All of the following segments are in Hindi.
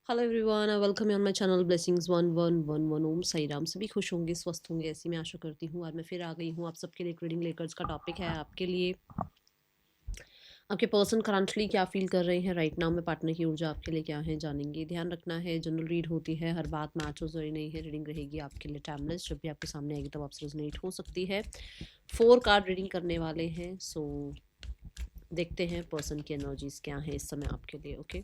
Hello everyone, I welcome you on my channel blessings 1111 ओम साई राम। सभी खुश होंगे, स्वस्थ होंगे, ऐसी मैं आशा करती हूँ। आज मैं फिर आ गई हूँ आप सबके लिए एक रीडिंग लेकर। इसका टॉपिक है आपके लिए, आपके पर्सन करंटली क्या फील कर रहे हैं राइट नाउ में, पार्टनर की ऊर्जा आपके लिए क्या है जानेंगे। ध्यान रखना है, जनरल रीड होती है, हर बात मैच हो जरूरी नहीं है। रीडिंग रहेगी आपके लिए टाइमलेस, जब भी आपके सामने आएगी तब आपसे रेजोनेट हो सकती है। 4 कार्ड रीडिंग करने वाले हैं, सो देखते हैं पर्सन की एनर्जीज क्या है इस समय आपके लिए। Okay,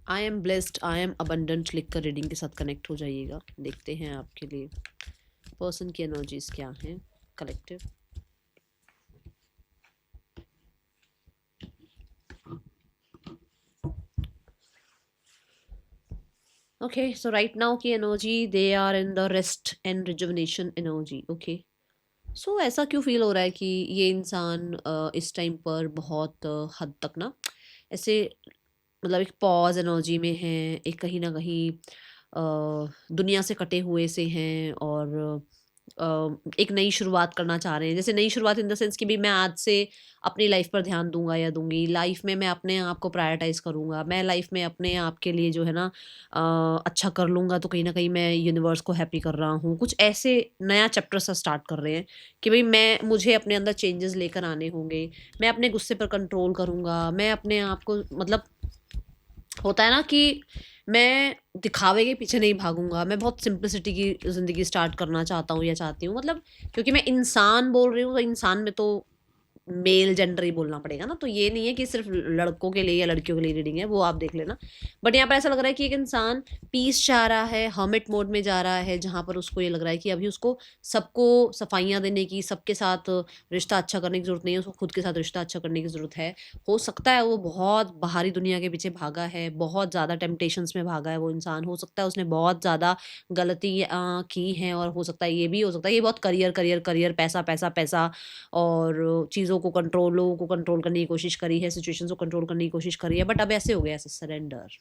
I am blessed, I am abundant लिख कर रीडिंग के साथ कनेक्ट हो जाइएगा। देखते हैं आपके लिए पर्सन की एनर्जीज क्या हैं collective. Okay, so right now की energy, they are in the rest and rejuvenation energy. Okay, so ऐसा क्यों फील हो रहा है कि ये इंसान इस टाइम पर बहुत हद तक ना ऐसे, मतलब एक पॉज एनर्जी में है, एक कहीं ना कहीं दुनिया से कटे हुए से हैं, और एक नई शुरुआत करना चाह रहे हैं। जैसे नई शुरुआत इन द सेंस कि भी मैं आज से अपनी लाइफ पर ध्यान दूंगा या दूंगी, लाइफ में मैं अपने आप को प्रायोरिटाइज करूंगा, मैं लाइफ में अपने आप के लिए जो है ना अच्छा कर लूंगा, तो कहीं ना कहीं मैं यूनिवर्स को हैप्पी कर रहा हूँ। कुछ ऐसे नया चैप्टर सा स्टार्ट कर रहे हैं कि भाई मैं मुझे अपने अंदर चेंजेस लेकर आने होंगे। मैं अपने गुस्से पर कंट्रोल करूंगा, मैं अपने आप को, मतलब होता है ना कि मैं दिखावे के पीछे नहीं भागूंगा, मैं बहुत सिंपलिसिटी की ज़िंदगी स्टार्ट करना चाहता हूँ या चाहती हूँ। मतलब क्योंकि मैं इंसान बोल रही हूँ, तो इंसान में तो मेल जेंडर ही बोलना पड़ेगा ना, तो ये नहीं है कि सिर्फ लड़कों के लिए या लड़कियों के लिए रीडिंग है, वो आप देख लेना। बट यहाँ पर ऐसा लग रहा है कि एक इंसान पीस चाह रहा है, हर्मिट मोड में जा रहा है, जहाँ पर उसको ये लग रहा है कि अभी उसको सबको सफाइयाँ देने की, सबके साथ रिश्ता अच्छा करने की ज़रूरत नहीं है, उसको खुद के साथ रिश्ता अच्छा करने की ज़रूरत है। हो सकता है वो बहुत बाहरी दुनिया के पीछे भागा है, बहुत ज़्यादा टेम्पटेशंस में भागा है वो इंसान। हो सकता है उसने बहुत ज़्यादा गलती की हैं, और हो सकता है ये भी हो सकता है ये बहुत करियर करियर करियर, पैसा पैसा पैसा, और चीज़ों को कंट्रोल, लोगों को कंट्रोल करने की कोशिश करी है, सिचुएशंस को कंट्रोल करने की कोशिश करी है। बट अब ऐसे हो गया, ऐसे सरेंडर,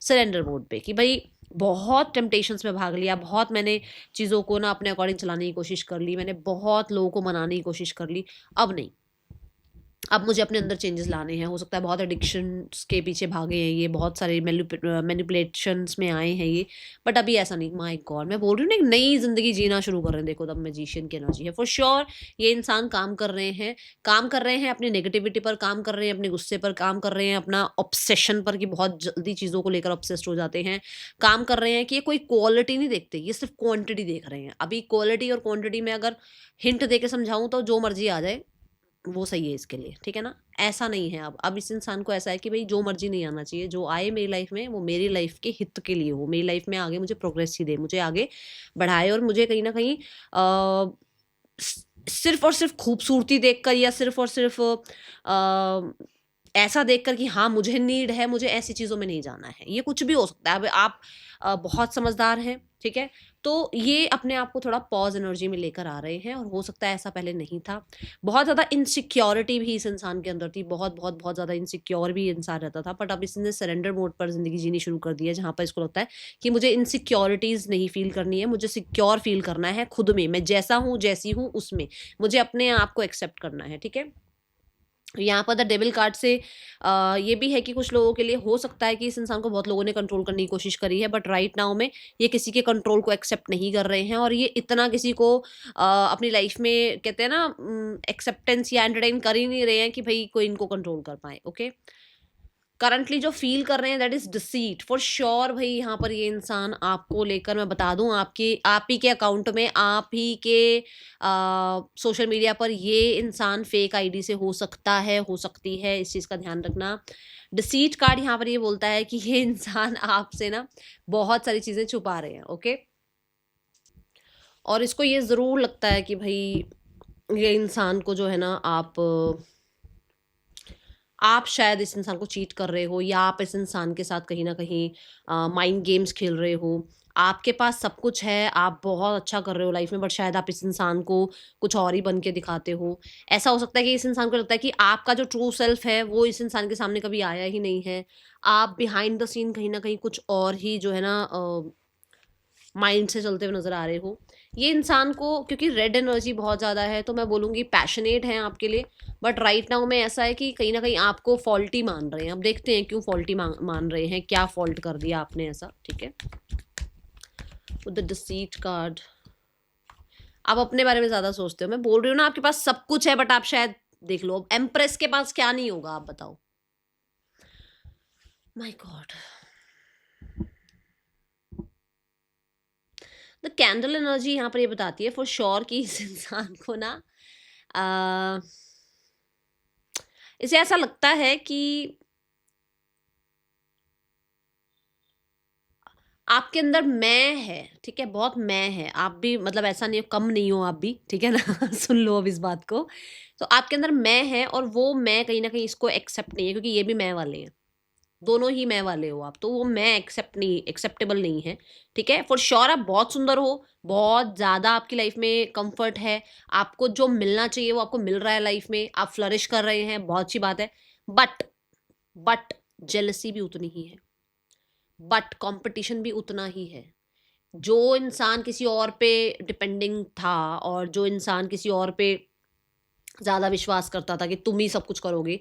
सरेंडर मोड पे कि भाई बहुत टेम्पटेशंस में भाग लिया, बहुत मैंने चीज़ों को ना अपने अकॉर्डिंग चलाने की कोशिश कर ली, मैंने बहुत लोगों को मनाने की कोशिश कर ली। अब नहीं, अब मुझे अपने अंदर चेंजेस लाने हैं। हो सकता है बहुत एडिक्शंस के पीछे भागे हैं ये, बहुत सारे मैनिपुलेशंस में आए हैं ये। बट अभी ऐसा नहीं, माय गॉड, मैं बोल रही हूँ ना, एक नई ज़िंदगी जीना शुरू कर रहे हैं। देखो, तब मैजिशियन की एनर्जी है फॉर श्योर। ये इंसान काम कर रहे हैं, काम कर रहे हैं अपनी नेगेटिविटी पर, काम कर रहे हैं अपने गुस्से पर, काम कर रहे हैं अपना ऑब्सेशन पर कि बहुत जल्दी चीज़ों को लेकर ऑब्सेस्ड हो जाते हैं। काम कर रहे हैं कि ये कोई क्वालिटी नहीं देखते, ये सिर्फ क्वांटिटी देख रहे हैं। अभी क्वालिटी और क्वांटिटी में अगर हिंट दे के समझाऊँ तो जो मर्जी आ जाए वो सही है इसके लिए, ठीक है ना? ऐसा नहीं है अब इस इंसान को ऐसा है कि भई जो मर्ज़ी नहीं आना चाहिए, जो आए मेरी लाइफ़ में वो मेरी लाइफ़ के हित के लिए हो, मेरी लाइफ़ में आगे मुझे प्रोग्रेस ही दे, मुझे आगे बढ़ाए, और मुझे कहीं न कहीं स सिर्फ़ और सिर्फ़ खूबसूरती देखकर, या सिर्फ़ और सिर्फ़ ऐसा देखकर कि हाँ, मुझे नीड है, मुझे ऐसी चीज़ों में नहीं जाना है। ये कुछ भी हो सकता है। अब आप बहुत समझदार हैं, ठीक है? तो ये अपने आप को थोड़ा पॉज़ एनर्जी में लेकर आ रहे हैं, और हो सकता है ऐसा पहले नहीं था। बहुत ज़्यादा इनसिक्योरिटी भी इस इंसान के अंदर थी, बहुत, बहुत, बहुत ज़्यादा इनसिक्योर भी इंसान रहता था। बट अब इसने सरेंडर मोड पर ज़िंदगी जीनी शुरू कर दी है, जहाँ पर इसको लगता है कि मुझे इनसिक्योरिटीज़ नहीं फ़ील करनी है, मुझे सिक्योर फ़ील करना है खुद में। मैं जैसा हूँ, जैसी हूँ उसमें। मुझे अपने आप को एक्सेप्ट करना है, ठीक है? यहाँ पर द डेविल कार्ड से ये भी है कि कुछ लोगों के लिए हो सकता है कि इस इंसान को बहुत लोगों ने कंट्रोल करने की कोशिश करी है, बट राइट नाउ में ये किसी के कंट्रोल को एक्सेप्ट नहीं कर रहे हैं, और ये इतना किसी को अपनी लाइफ में, कहते हैं ना, एक्सेप्टेंस या एंटरटेन कर ही नहीं रहे हैं कि भाई कोई इनको कंट्रोल कर पाए। ओके, करंटली जो फ़ील कर रहे हैं that is deceit for sure. भई यहाँ पर ये इंसान आपको लेकर, मैं बता दूँ, आपके आप ही के अकाउंट में, आप ही के सोशल मीडिया पर ये इंसान फेक आईडी से हो सकता है, हो सकती है, इस चीज़ का ध्यान रखना। डिसीट कार्ड यहाँ पर ये बोलता है कि ये इंसान आपसे ना बहुत सारी चीज़ें छुपा रहे हैं, ओके? और इसको ये ज़रूर लगता है कि भई ये इंसान को जो है ना, आप शायद इस इंसान को चीट कर रहे हो, या आप इस इंसान के साथ कहीं न कहीं माइंड गेम्स खेल रहे हो। आपके पास सब कुछ है, आप बहुत अच्छा कर रहे हो लाइफ़ में, बट शायद आप इस इंसान को कुछ और ही बन के दिखाते हो। ऐसा हो सकता है कि इस इंसान को लगता है कि आपका जो ट्रू सेल्फ है, वो इस इंसान के सामने कभी आया ही नहीं है। आप बिहाइंड द सीन कहीं न कहीं कुछ और ही जो है ना माइंड से चलते हुए नज़र आ रहे हो। ये इंसान को, क्योंकि रेड एनर्जी बहुत ज़्यादा है, तो मैं बोलूँगी पैशनेट हैं आपके लिए, बट राइट नाउ में ऐसा है कि कहीं ना कहीं आपको फॉल्टी मान रहे हैं। अब देखते हैं क्यों फॉल्टी मान रहे हैं, क्या फॉल्ट कर दिया आपने ऐसा, ठीक है। द डिसीट कार्ड, आप अपने बारे में ज़्यादा सोचते हो, मैं बोल रही हूँ ना, आपके पास सब कुछ है, बट आप शायद देख लो, अब एम्प्रेस के पास क्या नहीं होगा, आप बताओ। My God, the candle energy यहाँ पर ये बताती है फॉर श्योर कि इस इंसान को ना इसे ऐसा लगता है कि आपके अंदर मैं है, ठीक है, बहुत मैं है। आप भी मतलब ऐसा नहीं हो, कम नहीं हो आप भी, ठीक है ना। सुन लो अब इस बात को। तो आपके अंदर मैं है, और वो मैं कहीं ना कहीं इसको एक्सेप्ट नहीं है, क्योंकि ये भी मैं वाले हैं, दोनों ही मैं वाले हो आप, तो वो मैं एक्सेप्टेबल नहीं है, ठीक है। फॉर श्योर आप बहुत सुंदर हो, बहुत ज़्यादा आपकी लाइफ में कंफर्ट है, आपको जो मिलना चाहिए वो आपको मिल रहा है लाइफ में, आप फ्लरिश कर रहे हैं, बहुत अच्छी बात है। बट जेलसी भी उतनी ही है, बट कंपटीशन भी उतना ही है। जो इंसान किसी और पे डिपेंडिंग था, और जो इंसान किसी और पे ज़्यादा विश्वास करता था कि तुम ही सब कुछ करोगे,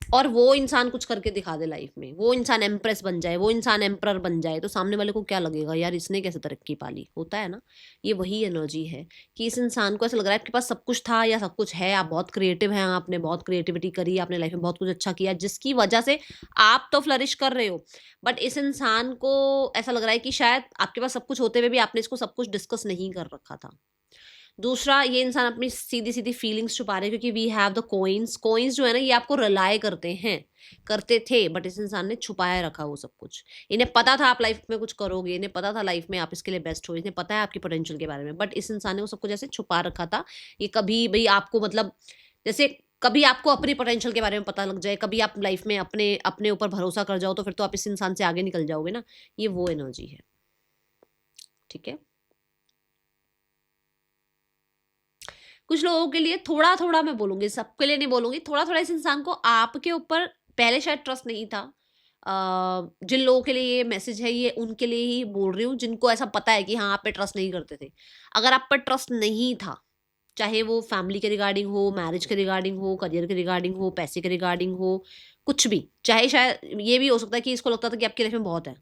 और वो इंसान कुछ करके दिखा दे लाइफ में, वो इंसान एम्प्रेस बन जाए, वो इंसान एम्प्रर बन जाए, तो सामने वाले को क्या लगेगा, यार इसने कैसे तरक्की पाली, होता है ना। ये वही एनर्जी है कि इस इंसान को ऐसा लग रहा है आपके पास सब कुछ था या सब कुछ है, आप बहुत क्रिएटिव हैं, आपने बहुत क्रिएटिविटी करी, आपने लाइफ में बहुत कुछ अच्छा किया, जिसकी वजह से आप तो फ्लरिश कर रहे हो। बट इस इंसान को ऐसा लग रहा है कि शायद आपके पास सब कुछ होते हुए भी आपने इसको सब कुछ डिस्कस नहीं कर रखा था। दूसरा, ये इंसान अपनी सीधी-सीधी फीलिंग्स छुपा रहे हैं, क्योंकि we have the coins. Coins जो है ना, ये आपको रिलाय करते हैं, करते थे, बट इस इंसान ने छुपाया रखा वो सब कुछ। इन्हें पता था आप लाइफ में कुछ करोगे, इन्हें पता था लाइफ में आप इसके लिए बेस्ट हो, इन्हें पता है आपकी पोटेंशियल के बारे में, बट इस इंसान ने वो सब कुछ ऐसे छुपा रखा था। ये कभी भई आपको मतलब, जैसे कभी आपको अपनी पोटेंशियल के बारे में पता लग जाए, कभी आप लाइफ में अपने अपने ऊपर भरोसा कर जाओ, तो फिर तो आप इस इंसान से आगे निकल जाओगे ना। ये वो एनर्जी है, ठीक है। कुछ लोगों के लिए थोड़ा-थोड़ा, मैं बोलूँगी, सबके लिए नहीं बोलूँगी, थोड़ा-थोड़ा इस इंसान को आपके ऊपर पहले शायद ट्रस्ट नहीं था। जिन लोगों के लिए ये मैसेज है, ये उनके लिए ही बोल रही हूँ, जिनको ऐसा पता है कि हाँ, आप पे ट्रस्ट नहीं करते थे। अगर आप पर ट्रस्ट नहीं था, चाहे वो फैमिली के रिगार्डिंग हो, मैरिज के रिगार्डिंग हो, करियर के रिगार्डिंग हो, पैसे के रिगार्डिंग हो, कुछ भी, चाहे शायद ये भी हो सकता है कि इसको लगता था कि आपकी लाइफ में बहुत है।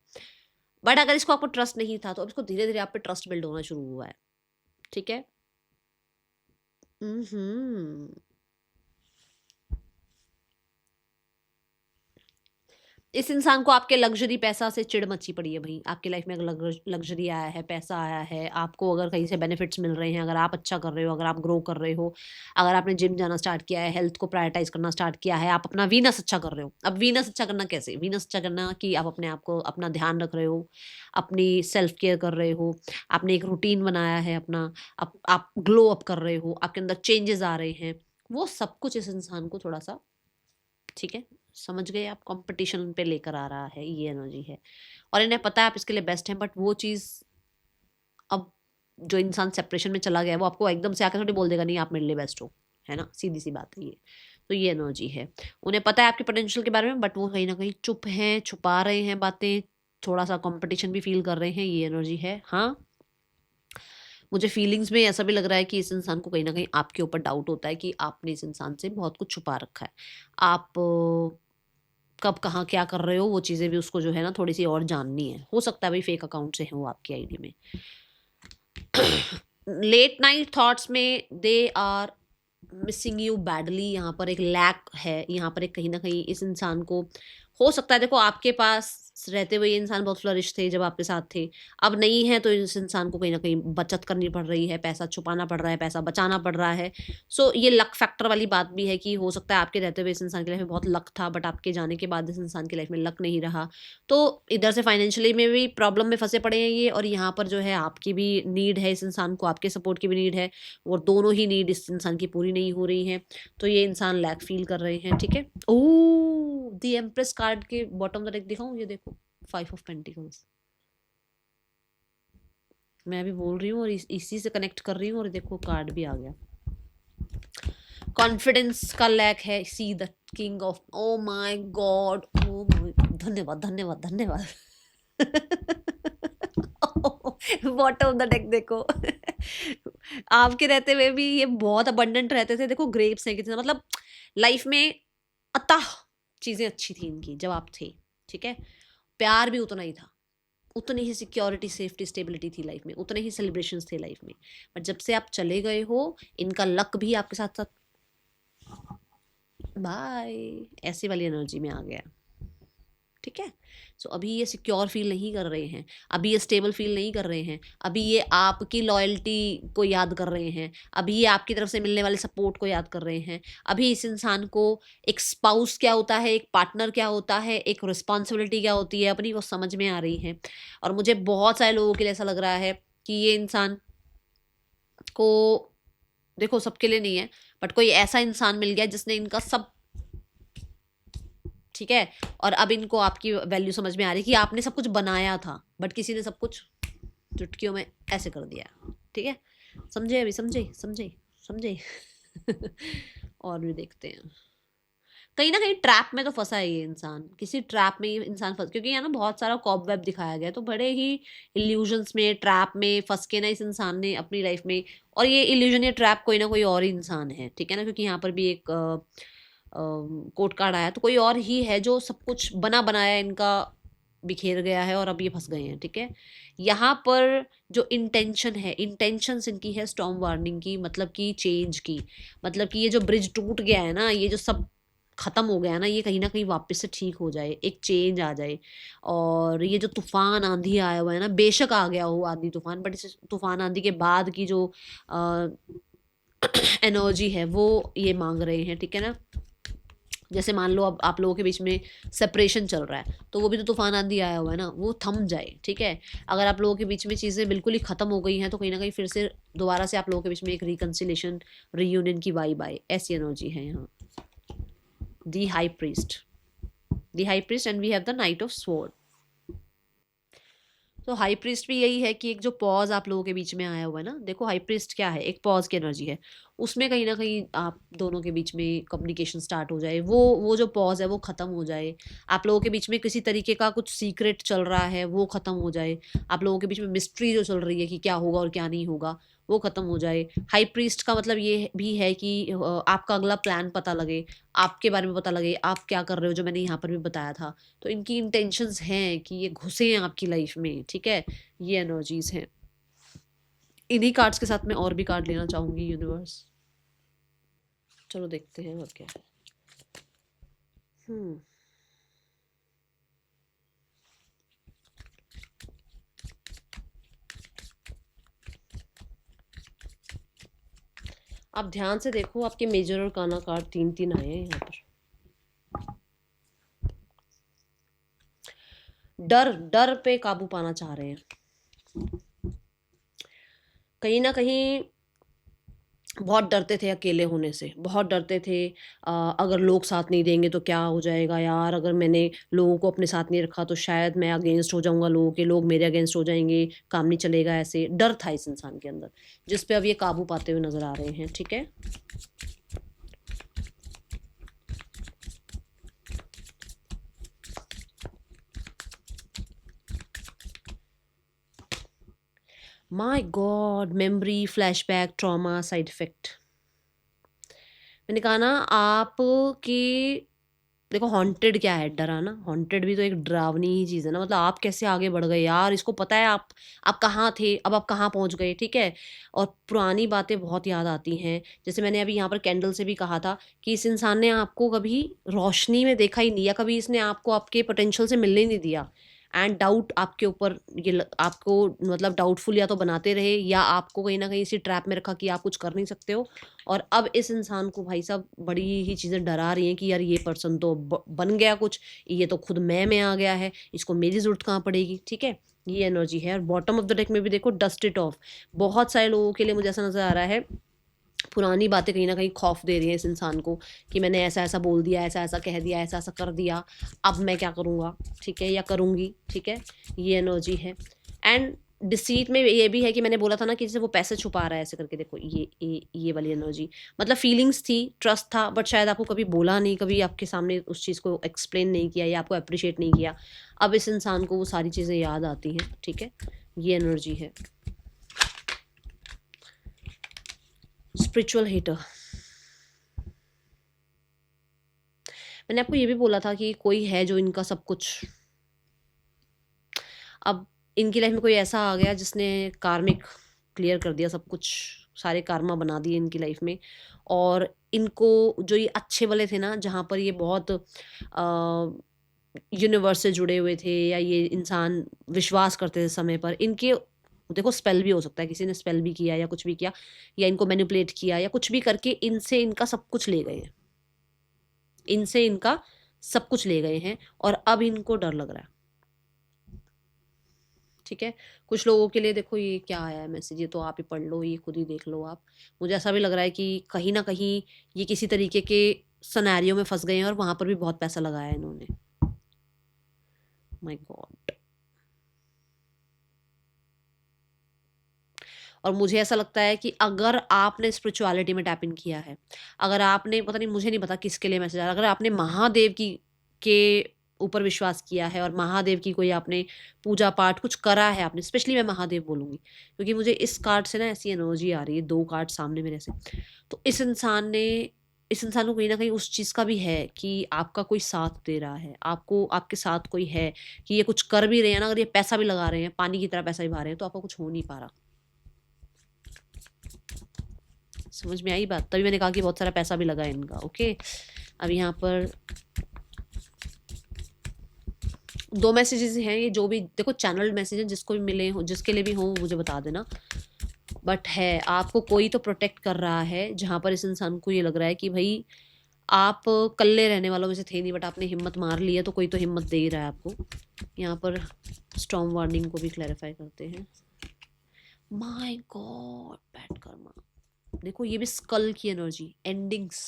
बट अगर इसको आपको ट्रस्ट नहीं था, तो अब इसको धीरे-धीरे आप पे ट्रस्ट बिल्ड होना शुरू हुआ है, ठीक है? उहुँ। इस इंसान को आपके लग्ज़री पैसा से चिढ़ मची पड़ी है भई। आपकी लाइफ़ में अगर लग्ज़री आया है, पैसा आया है, आपको अगर कहीं से बेनिफिट्स मिल रहे हैं, अगर आप अच्छा कर रहे हो, अगर आप ग्रो कर रहे हो, अगर आपने जिम जाना स्टार्ट किया है, हेल्थ को प्रायोरिटाइज़ करना स्टार्ट किया है, आप अपना वीनस अच्छा कर रहे हो। अब वीनस अच्छा करना कैसे? वीनस अच्छा करना कि आप अपने आप को, अपना ध्यान रख रहे हो, अपनी सेल्फ केयर कर रहे हो, आपने एक रूटीन बनाया है अपना, आप ग्लो अप कर रहे हो, आपके अंदर चेंजेज़ आ रहे हैं। वो सब कुछ इस इंसान को थोड़ा-सा, ठीक है, समझ गए आप, कंपटीशन पे लेकर आ रहा है, ये एनर्जी है। और इन्हें पता है आप इसके लिए बेस्ट हैं, बट वो चीज़, अब जो इंसान सेपरेशन में चला गया है, वो आपको एकदम से आकर थोड़ी बोल देगा नहीं आप मेरे लिए बेस्ट हो, है ना, सीधी सी बात है ये। तो ये एनर्जी है, उन्हें पता है आपके पोटेंशियल के बारे में, बट वो कहीं ना कहीं चुप हैं, छुपा रहे हैं बातें, थोड़ा सा कंपटीशन भी फील कर रहे हैं, ये एनर्जी है। हाँ, मुझे फीलिंग्स में ऐसा भी लग रहा है कि इस इंसान को कहीं ना कहीं आपके ऊपर डाउट होता है कि आपने इस इंसान से बहुत कुछ छुपा रखा है। आप कब कहाँ क्या कर रहे हो, वो चीज़ें भी उसको जो है ना थोड़ी-सी और जाननी है। हो सकता है भाई फेक अकाउंट से हैं वो आपकी आईडी में। लेट नाइट थॉट्स में they are missing you badly, यहाँ पर एक लैक है, यहाँ पर एक कहीं न कहीं इस इंसान को, हो सकता है देखो आपके पास रहते हुए ये इंसान बहुत फ्लरिश थे जब आपके साथ थे, अब नहीं है, तो इस इंसान को कहीं न कहीं बचत करनी पड़ रही है, पैसा छुपाना पड़ रहा है, पैसा बचाना पड़ रहा है। सो ये लक फैक्टर वाली बात भी है कि हो सकता है आपके रहते हुए इस इंसान की लाइफ में बहुत लक था, बट आपके जाने के बाद इस इंसान की लाइफ में लक नहीं रहा। तो इधर से फाइनेंशियली में भी प्रॉब्लम में फँसे पड़े हैं ये, और यहाँ पर जो है आपकी भी नीड है इस इंसान को, आपके सपोर्ट की भी नीड है, और दोनों ही नीड इस इंसान की पूरी नहीं हो रही हैं। तो ये इंसान लैक फ़ील कर रहे हैं, ठीक है? ओह! द एम्प्रेस कार्ड के बॉटम राइट दिखाऊँ? ये देखो, 5 ऑफ पेंटिकल्स। मैं अभी बोल रही हूँ और इसी से कनेक्ट कर रही हूँ, और देखो कार्ड भी आ गया। कॉन्फिडेंस का लैक है, see the king of, oh my God! Oh my, धन्यवाद, धन्यवाद, धन्यवाद। बॉटम ऑफ द डेक देखो। आपके रहते हुए भी ये बहुत अबंडेंट रहते थे। देखो ग्रेप्स हैं कितने, मतलब लाइफ में अतः चीजें अच्छी थी इनकी जब आप थे, ठीक है। प्यार भी उतना ही था, उतनी ही सिक्योरिटी, सेफ्टी, स्टेबिलिटी थी लाइफ में, उतने ही सेलिब्रेशंस थे लाइफ में। बट जब से आप चले गए हो, इनका लक भी आपके साथ साथ बाय ऐसी वाली एनर्जी में आ गया, ठीक है। सो अभी ये सिक्योर फील नहीं कर रहे हैं, अभी ये स्टेबल फील नहीं कर रहे हैं, अभी ये आपकी लॉयल्टी को याद कर रहे हैं, अभी ये आपकी तरफ से मिलने वाले सपोर्ट को याद कर रहे हैं। अभी इस इंसान को एक स्पाउस क्या होता है, एक पार्टनर क्या होता है, एक रिस्पॉन्सिबिलिटी क्या होती है अपनी, वो समझ में आ रही है। और मुझे बहुत सारे लोगों के लिए ऐसा लग रहा है कि ये इंसान को, देखो सबके लिए नहीं है, बट कोई ऐसा इंसान मिल गया जिसने इनका सब, ठीक है। और अब इनको आपकी वैल्यू समझ में आ रही है कि आपने सब कुछ बनाया था, बट किसी ने सब कुछ चुटकियों में ऐसे कर दिया, ठीक है। समझे, अभी समझे, समझे, समझे। और भी देखते हैं, कहीं ना कहीं ट्रैप में तो फंसा है ये इंसान, किसी ट्रैप में ये इंसान फंस, क्योंकि यहाँ ना बहुत सारा कॉब वेब दिखाया गया है, तो बड़े ही इल्यूजन्स में, ट्रैप में फंस के ना इस इंसान ने अपनी लाइफ में, और ये इल्यूजन या ट्रैप कोई ना कोई और ही इंसान है, ठीक है ना, क्योंकि यहाँ पर भी एक कोर्ट कार्ड आया, तो कोई और ही है जो सब कुछ बना बनाया इनका बिखेर गया है और अब ये फंस गए हैं, ठीक है। यहाँ पर जो इंटेंशन है, इंटेंशंस इनकी है स्टॉर्म वार्निंग की, मतलब कि चेंज की, मतलब कि ये जो ब्रिज टूट गया है ना, ये जो सब खत्म हो गया ना, ये कहीं ना कहीं वापस से ठीक हो जाए, एक चेंज आ जाए। और ये जो तूफान आंधी आया हुआ है ना, बेशक आ गया हो आंधी तूफान, बट इस तूफान आंधी के बाद की जो एनर्जी है वो ये मांग रहे हैं, ठीक है ना। जैसे मान लो अब आप लोगों के बीच में सेपरेशन चल रहा है, तो वो भी तो तूफान आंधी आया हुआ है ना, वो थम जाए, ठीक है। अगर आप लोगों के बीच में चीज़ें बिल्कुल ही ख़त्म हो गई हैं, तो कहीं ना कहीं फिर से दोबारा से आप लोगों के बीच में एक रिकन्सिलेशन, रीयूनियन की वाइब आए, ऐसी एनर्जी है यहाँ। The high priest, the high priest, and we have the knight of sword. तो हाई प्रीस्ट भी यही है कि एक जो पॉज आप लोगों के बीच में आया हुआ है ना, देखो हाई प्रीस्ट क्या है, एक पॉज की एनर्जी है, उसमें कहीं ना कहीं आप दोनों के बीच में कम्युनिकेशन स्टार्ट हो जाए, वो जो पॉज है वो ख़त्म हो जाए, आप लोगों के बीच में किसी तरीके का कुछ सीक्रेट चल रहा है वो ख़त्म हो जाए, आप लोगों के बीच में मिस्ट्री जो चल रही है कि क्या होगा और क्या नहीं होगा, वो ख़त्म हो जाए। हाई प्रीस्ट का मतलब ये भी है कि आपका अगला प्लान पता लगे, आपके बारे में पता लगे, आप क्या कर रहे हो, जो मैंने यहाँ पर भी बताया था। तो इनकी इंटेंशंस हैं कि ये घुसे हैं आपकी लाइफ में, ठीक है, ये एनर्जीज हैं। इन्हीं कार्ड्स के साथ मैं और भी कार्ड लेना चाहूंगी यूनिवर्स। चलो देखते हैं और क्या है। आप ध्यान से देखो, आपके मेजर और काना कार्ड 3-3 आए हैं यहाँ पर। डर, डर पे काबू पाना चाह रहे हैं, कहीं ना कहीं बहुत डरते थे अकेले होने से, बहुत डरते थे अगर लोग साथ नहीं देंगे तो क्या हो जाएगा यार, अगर मैंने लोगों को अपने साथ नहीं रखा तो शायद मैं अगेंस्ट हो जाऊंगा लोगों के, लोग मेरे अगेंस्ट हो जाएंगे, काम नहीं चलेगा, ऐसे डर था इस इंसान के अंदर, जिस पे अब ये काबू पाते हुए नजर आ रहे हैं, ठीक है। My God, memory, flashback, trauma, side effect. मैंने कहा ना आपकी, देखो हॉन्टेड क्या है, डराना, हॉन्टेड भी तो एक डरावनी ही चीज़ है ना, मतलब आप कैसे आगे बढ़ गए यार, इसको पता है आप कहाँ थे, अब आप कहाँ पहुँच गए, ठीक है। और पुरानी बातें बहुत याद आती हैं, जैसे मैंने अभी यहाँ पर कैंडल से भी कहा था कि इस इंसान ने आपको कभी रोशनी में देखा ही नहीं, या कभी इसने आपको आपके पोटेंशियल से मिलने ही नहीं दिया, एंड डाउट आपके ऊपर आपको मतलब डाउटफुल या तो बनाते रहे, या आपको कहीं ना कहीं इसी ट्रैप में रखा कि आप कुछ कर नहीं सकते हो। और अब इस इंसान को भाई साहब बड़ी ही चीज़ें डरा रही हैं कि यार ये पर्सन तो बन गया कुछ, ये तो खुद मैं में आ गया है, इसको मेरी ज़रूरत कहाँ पड़ेगी, ठीक है, ये एनर्जी है। और बॉटम ऑफ द डेक में भी देखो डस्ट इट ऑफ, बहुत सारे लोगों के लिए मुझे ऐसा नज़र आ रहा है पुरानी बातें कहीं ना कहीं खौफ दे रही हैं इस इंसान को कि मैंने ऐसा ऐसा बोल दिया, ऐसा ऐसा कह दिया, ऐसा ऐसा कर दिया, अब मैं क्या करूँगा, ठीक है, या करूँगी, ठीक है, ये एनर्जी है। एंड डिसीट में ये भी है कि मैंने बोला था ना कि जैसे वो पैसे छुपा रहा है ऐसे करके, देखो ये वाली एनर्जी, मतलब फीलिंग्स थी, ट्रस्ट था, बट शायद आपको कभी बोला नहीं, कभी आपके सामने उस चीज़ को एक्सप्लेन नहीं किया, या आपको अप्रिशिएट नहीं किया। अब इस इंसान को वो सारी चीज़ें याद आती हैं, ठीक है, ये एनर्जी है। स्पिरिचुअल हेटर, मैंने आपको ये भी बोला था कि कोई है जो इनका सब कुछ, अब इनकी लाइफ में कोई ऐसा आ गया जिसने कार्मिक क्लियर कर दिया सब कुछ, सारे कार्मा बना दिए इनकी लाइफ में। और इनको जो ये अच्छे वाले थे ना, जहाँ पर ये बहुत यूनिवर्स से जुड़े हुए थे, या ये इंसान विश्वास करते थे समय पर, इनके देखो स्पेल भी हो सकता है, किसी ने स्पेल भी किया या कुछ भी किया, या इनको मैनिपुलेट किया या कुछ भी करके इनसे इनका सब कुछ ले गए हैं, इनसे इनका सब कुछ ले गए हैं, और अब इनको डर लग रहा है। ठीक है, कुछ लोगों के लिए देखो ये क्या आया है मैसेज, ये तो आप ही पढ़ लो, ये खुद ही देख लो आप। मुझे ऐसा भी लग रहा है कि कहीं ना कहीं ये किसी तरीके के सनेरियो में फंस गए हैं और वहां पर भी बहुत पैसा लगाया है इन्होंने। My God. और मुझे ऐसा लगता है कि अगर आपने स्पिरिचुअलिटी में टैप इन किया है, अगर आपने, पता नहीं, मुझे नहीं पता किसके लिए मैसेज आ रहा है, अगर आपने महादेव की के ऊपर विश्वास किया है और महादेव की कोई आपने पूजा पाठ कुछ करा है आपने, स्पेशली मैं महादेव बोलूंगी क्योंकि मुझे इस कार्ड से ना ऐसी एनर्जी आ रही है, 2 कार्ड सामने मेरे से। तो इस इंसान को कहीं ना कहीं उस चीज़ का भी है कि आपका कोई साथ दे रहा है, आपको, आपके साथ कोई है कि ये कुछ कर भी रहे हैं ना, अगर ये पैसा भी लगा रहे हैं, पानी की तरह पैसा भी भा रहे हैं, तो आपका कुछ हो नहीं पा रहा। समझ में आई बात? तभी मैंने कहा कि बहुत सारा पैसा भी लगा है इनका। ओके, अब यहाँ पर 2 मैसेजेस हैं, ये जो भी देखो चैनल मैसेज है, जिसको भी मिले हो, जिसके लिए भी हो, मुझे बता देना। बट है, आपको कोई तो प्रोटेक्ट कर रहा है, जहाँ पर इस इंसान को ये लग रहा है कि भाई आप कल्ले रहने वालों में से थे नहीं, बट आपने हिम्मत मार ली है, तो कोई तो हिम्मत दे ही रहा है आपको। यहाँ पर स्टॉर्म वार्निंग को भी क्लैरिफाई करते हैं। My God, bad Karma. देखो ये भी स्कल की एनर्जी, एंडिंग्स,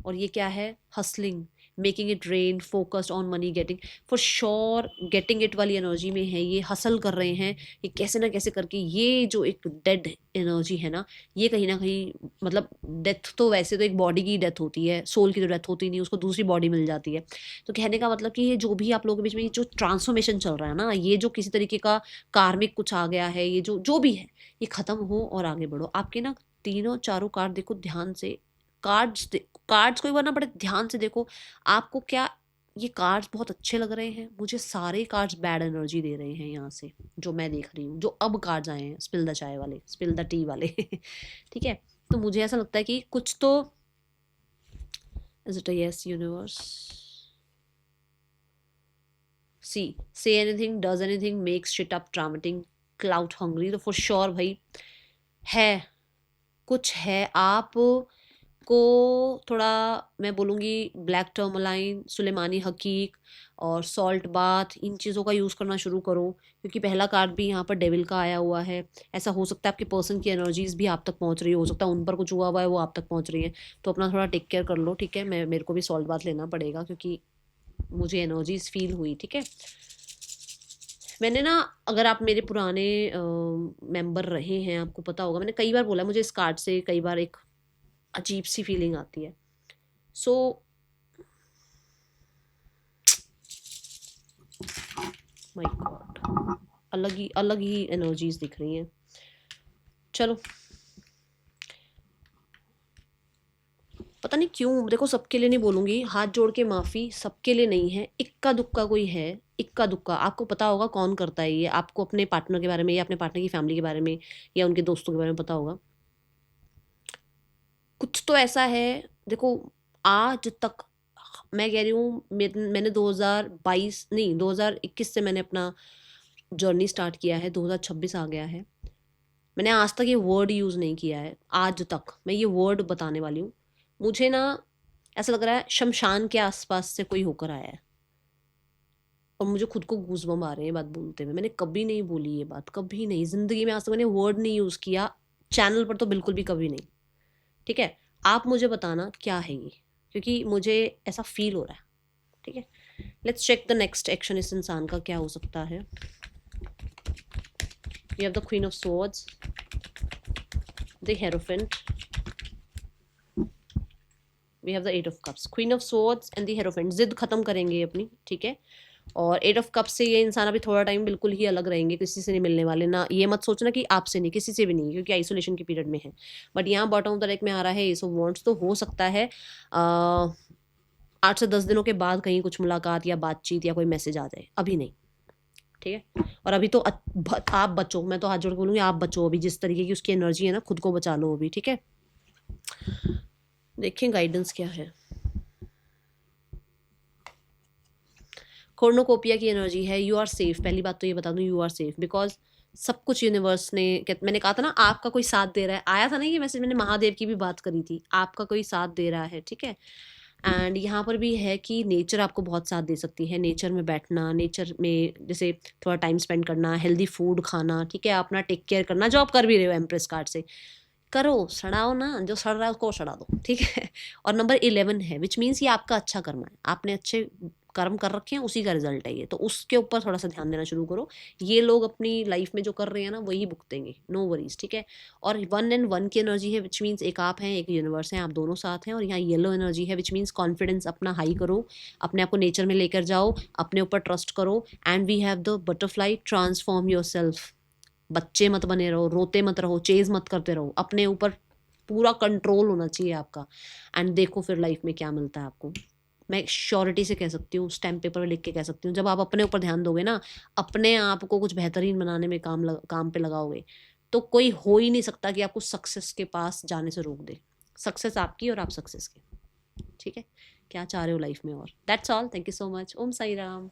और ये क्या है, hustling, making it rain, focused on money getting, for sure getting it वाली एनर्जी में है, ये हसल कर रहे हैं, ये कैसे ना कैसे करके। ये जो एक डेड एनर्जी है ना, ये कहीं ना कहीं, मतलब डेथ तो वैसे तो एक बॉडी की डेथ होती है, सोल की तो डेथ होती नहीं, उसको दूसरी बॉडी मिल जाती है। तो कहने का मतलब कि ये जो भी आप लोगों के बीच में ये जो ट्रांसफॉर्मेशन चल रहा है ना, ये जो किसी तरीके का कार्मिक कुछ आ गया है, ये जो जो भी है, ये खत्म हो और आगे बढ़ो। आपके ना तीनों चारों कार्ड देखो ध्यान से, कार्ड्स को एक बार ना बड़े ध्यान से देखो। आपको क्या ये कार्ड्स बहुत अच्छे लग रहे हैं? मुझे सारे कार्ड्स बैड एनर्जी दे रहे हैं यहाँ से, जो मैं देख रही हूँ, जो अब कार्ड्स आए हैं, स्पिल द चाय वाले, स्पिल द टी वाले ठीक है, तो मुझे ऐसा लगता है कि कुछ तो, is it a yes universe? See, say anything, does anything, makes shit up, dramatic, cloud hungry. तो फॉर श्योर भाई है, कुछ है। आप को थोड़ा, मैं बोलूँगी, ब्लैक टर्मलाइन, सुलेमानी हकीक और सॉल्ट बाथ, इन चीज़ों का यूज़ करना शुरू करो, क्योंकि पहला कार्ड भी यहाँ पर डेविल का आया हुआ है। ऐसा हो सकता है आपके पर्सन की एनर्जीज भी आप तक पहुँच रही हो सकता है उन पर कुछ हुआ हुआ है, वो आप तक पहुँच रही है। तो अपना थोड़ा टेक केयर कर लो, ठीक है? मेरे को भी सॉल्ट बाथ लेना पड़ेगा क्योंकि मुझे एनर्जीज फील हुई, ठीक है? मैंने ना, अगर आप मेरे पुराने मेंबर रहे हैं, आपको पता होगा, मैंने कई बार बोला, मुझे इस कार्ड से कई बार एक अजीब सी फीलिंग आती है। सो माय गॉड, अलग ही एनर्जीज दिख रही हैं। चलो, पता नहीं क्यों, देखो सबके लिए नहीं बोलूंगी, हाथ जोड़ के माफी, सबके लिए नहीं है, इक्का दुक्का कोई है, इक्का दुक्का। आपको पता होगा कौन करता है ये, आपको अपने पार्टनर के बारे में या अपने पार्टनर की फैमिली के बारे में या उनके दोस्तों के बारे में पता होगा। कुछ तो ऐसा है, देखो आज तक, मैं कह रही हूँ, मैंने 2022 नहीं 2021 से मैंने अपना जर्नी स्टार्ट किया है, 2026 आ गया है, मैंने आज तक ये वर्ड यूज़ नहीं किया है। आज तक मैं ये वर्ड बताने वाली हूँ। मुझे ना ऐसा लग रहा है शमशान के आसपास से कोई होकर आया है, और मुझे खुद को गूज़बम्प आ रहे हैं ये बात बोलते हुए। मैंने कभी नहीं बोली ये बात, कभी नहीं ज़िंदगी में, आज तक मैंने वर्ड नहीं यूज़ किया, चैनल पर तो बिल्कुल भी कभी नहीं। ठीक है, आप मुझे बताना क्या है ये, क्योंकि मुझे ऐसा फील हो रहा है। ठीक है, let's check the next action इस इंसान का क्या हो सकता है। We have the queen of swords, the hierophant, we have the eight of cups, queen of swords and the hierophant. जिद खत्म करेंगे अपनी, ठीक है, और 8 ऑफ कप्स से ये इंसान अभी थोड़ा टाइम बिल्कुल ही अलग रहेंगे, किसी से नहीं मिलने वाले, ना ये मत सोचना कि आपसे नहीं, किसी से भी नहीं, क्योंकि आइसोलेशन के पीरियड में है। बट यहाँ बॉटम ऑफ द डेक में आ रहा है एस ऑफ वांड्स, तो हो सकता है 8 से 10 दिनों के बाद कहीं कुछ मुलाकात या बातचीत या कोई मैसेज आ जाए, अभी नहीं। ठीक है, और अभी तो आप बचो, मैं तो हाथ जोड़ के बोलूँगी आप बचो अभी, जिस तरीके की उसकी एनर्जी है ना, खुद को बचा लो अभी। ठीक है, देखिए गाइडेंस क्या है। कॉर्नोकोपिया की एनर्जी है, यू आर सेफ। पहली बात तो ये बता दूं, यू आर सेफ बिकॉज सब कुछ यूनिवर्स ने, मैंने कहा था ना आपका कोई साथ दे रहा है, आया था ना ये मैसेज, मैंने महादेव की भी बात करी थी, आपका कोई साथ दे रहा है। ठीक है, एंड यहाँ पर भी है कि नेचर आपको बहुत साथ दे सकती है, नेचर में बैठना, नेचर में जैसे थोड़ा टाइम स्पेंड करना, हेल्दी फूड खाना, ठीक है, अपना टेक केयर करना, जो आप कर भी रहे हो एम्प्रेस कार्ड से करो, सड़ाओ ना, जो सड़ रहा है उसको सड़ा दो। ठीक है, और नंबर 11 है विच मीन्स ये आपका अच्छा कर्म है, आपने अच्छे कर्म कर रखे हैं, उसी का रिजल्ट है ये, तो उसके ऊपर थोड़ा सा ध्यान देना शुरू करो। ये लोग अपनी लाइफ में जो कर रहे हैं ना वही भुगतेंगे, नो वरीज। ठीक है, और 1 and 1 की एनर्जी है विच मीन्स एक आप हैं एक यूनिवर्स है, आप दोनों साथ हैं। और यहाँ येलो एनर्जी है विच मीन्स कॉन्फिडेंस अपना हाई करो, अपने आप को नेचर में लेकर जाओ, अपने ऊपर ट्रस्ट करो। And we have the butterfly, transform yourself. बच्चे मत बने रहो, रोते मत रहो, चेज मत करते रहो, अपने ऊपर पूरा कंट्रोल होना चाहिए आपका। एंड देखो फिर लाइफ में क्या मिलता है आपको। मैं श्योरिटी से कह सकती हूँ, स्टैम्प पेपर पे लिख के कह सकती हूँ, जब आप अपने ऊपर ध्यान दोगे ना, अपने आप को कुछ बेहतरीन बनाने में काम पे लगाओगे, तो कोई हो ही नहीं सकता कि आपको सक्सेस के पास जाने से रोक दे। सक्सेस आपकी और आप सक्सेस की। ठीक है, क्या चाह रहे हो लाइफ में, और that's all. Thank you so much. Om Sai Ram.